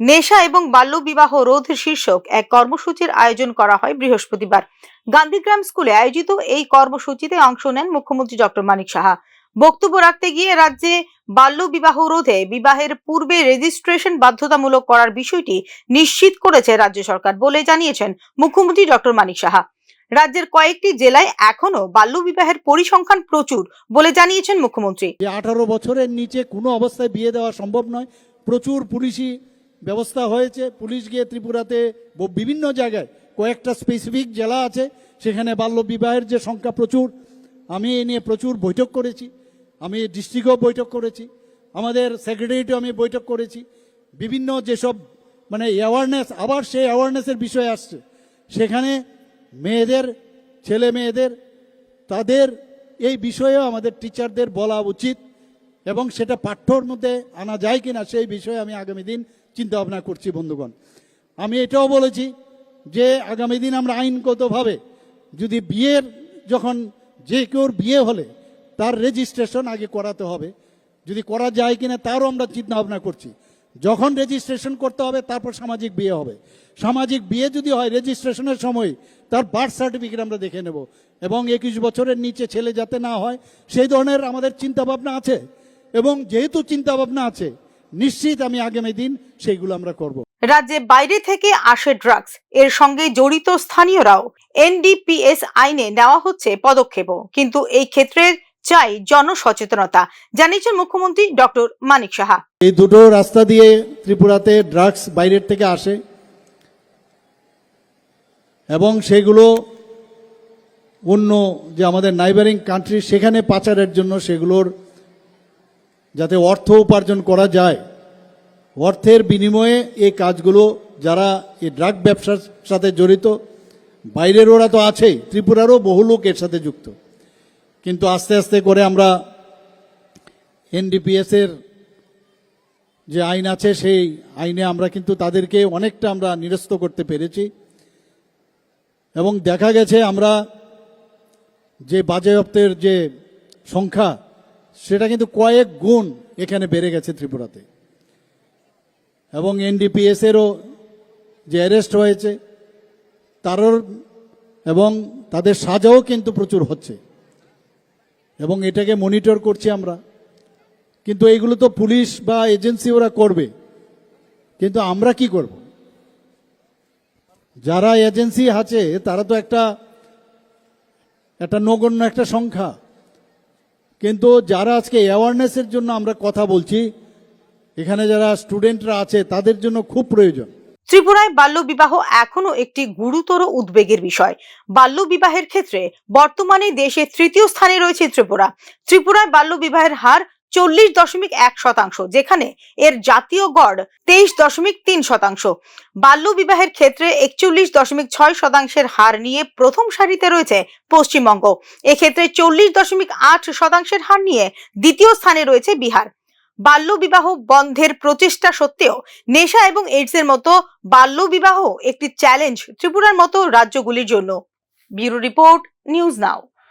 নেশা এবং বাল্য বিবাহ রোধ শীর্ষক এক কর্মসূচির আয়োজন করা হয় বৃহস্পতিবার। গান্ধীগ্রাম স্কুলে আয়োজিত এই কর্মসূচিতে অংশ নেন মুখ্যমন্ত্রী ডক্টর মানিক সাহা। বক্তব্য রাখতে গিয়ে রাজ্যে বাল্য বিবাহ রোধে বিবাহের পূর্বে রেজিস্ট্রেশন বাধ্যতামূলক করার বিষয়টি নিশ্চিত করেছে রাজ্য সরকার বলে জানিয়েছেন মুখ্যমন্ত্রী ডক্টর মানিক সাহা। রাজ্যের কয়েকটি জেলায় এখনো বাল্য বিবাহের পরিসংখ্যান প্রচুর বলে জানিয়েছেন মুখ্যমন্ত্রী। 18 বছরের নিচে কোনো অবস্থায় বিয়ে দেওয়া সম্ভব নয়। প্রচুর পুলিশি ব্যবস্থা হয়েছে। পুলিশ গিয়ে ত্রিপুরাতে বিভিন্ন জায়গায় কয়েকটা স্পেসিফিক জেলা আছে, সেখানে বাল্য বিবাহের যে সংখ্যা প্রচুর। আমি এ নিয়ে প্রচুর বৈঠক করেছি, আমি ডিস্ট্রিক্টেও বৈঠক করেছি, আমাদের সেক্রেটারিয়েটেও আমি বৈঠক করেছি। বিভিন্ন যেসব অ্যাওয়ারনেস, আবার সেই অ্যাওয়ারনেসের বিষয় আসছে, সেখানে মেয়েদের, ছেলে মেয়েদের, তাদের এই বিষয়েও আমাদের টিচারদের বলা উচিত এবং সেটা পাঠ্যর মধ্যে আনা যায় কিনা সেই বিষয়ে আমি আগামী দিন চিন্তা ভাবনা করছি। বন্ধুগণ, আমি এটাও বলেছি যে আগামী দিন আমরা আইনগতভাবে যদি বিয়ের, যখন যে কেউর বিয়ে হলে তার রেজিস্ট্রেশন আগে করাতে হবে, যদি করা যায় কিনা তারও আমরা চিন্তা ভাবনা করছি। যখন রেজিস্ট্রেশন করতে হবে তারপর সামাজিক বিয়ে হবে। সামাজিক বিয়ে যদি হয় রেজিস্ট্রেশনের সময় তার বার্থ সার্টিফিকেট আমরা দেখে নেব এবং 21 বছরের নিচে ছেলে যাতে না হয় সেই ধরনের আমাদের চিন্তা ভাবনা আছে। এবং যেহেতু চিন্তা ভাবনা আছে, নিশ্চিত আমি আগামী দিন সেইগুলো আমরা করব। রাজ্যে বাইরে থেকে আসে ড্রাগস, এর সঙ্গে জড়িত স্থানীয়রাও এনডিপিএস আইনে নেওয়া হচ্ছে পদক্ষেপও, কিন্তু এই ক্ষেত্রে চাই জনসচেতনতা, জানিয়েছেন মুখ্যমন্ত্রী ডক্টর মানিক সাহা। এই দুটো রাস্তা দিয়ে ত্রিপুরাতে ড্রাগস বাইরের থেকে আসে এবং সেগুলো অন্য যে আমাদের নাইবারিং কান্ট্রি সেখানে পাচারের জন্য সেগুলোর যাতে অর্থ উপার্জন করা যায়, অর্থের বিনিময়ে এই কাজগুলো যারা এই ড্রাগ ব্যবসার সাথে জড়িত, বাইরের ওরা তো আছেই, ত্রিপুরারও বহু লোক এর সাথে যুক্ত। কিন্তু আস্তে আস্তে করে আমরা এনডিপিএসের যে আইন আছে সেই আইনে আমরা কিন্তু তাদেরকে অনেকটা আমরা নিরস্ত করতে পেরেছি এবং দেখা গেছে আমরা যে বাজেয়াপ্তের যে সংখ্যা সেটা কিন্তু কয়েক গুণ এখানে বেড়ে গেছে ত্রিপুরাতে। এবং এনডিপিএসেরও যে অ্যারেস্ট হয়েছে তারও এবং তাদের সাজাও কিন্তু প্রচুর হচ্ছে এবং এটাকে মনিটর করছি আমরা। কিন্তু এইগুলো তো পুলিশ বা এজেন্সি ওরা করবে, কিন্তু আমরা কি করব? যারা এজেন্সি আছে তারা তো একটা নগণ্য একটা সংখ্যা, কিন্তু যারা আজকে অ্যাওয়ারনেসের জন্য আমরা কথা বলছি, এখানে যারা স্টুডেন্টরা আছে তাদের জন্য খুব প্রয়োজন। ত্রিপুরায় বাল্য বিবাহ এখনো একটি গুরুতর উদ্বেগের বিষয়। বাল্য বিবাহের ক্ষেত্রে বর্তমানে দেশে তৃতীয় স্থানে রয়েছে ত্রিপুরা। ত্রিপুরায় বাল্য বিবাহের হার 40.1%, যেখানে এর জাতীয় গড় 23.3%। বাল্য বিবাহের ক্ষেত্রে 41.6% হার নিয়ে প্রথম সারিতে রয়েছে পশ্চিমবঙ্গ। এক্ষেত্রে 40.8% হার নিয়ে দ্বিতীয় স্থানে রয়েছে বিহার। বাল্য বিবাহ বন্ধের প্রচেষ্টা সত্ত্বেও নেশা এবং এইডস এর মতো বাল্য বিবাহ একটি চ্যালেঞ্জ ত্রিপুরার মতো রাজ্যগুলির জন্য। Bureau report, news now.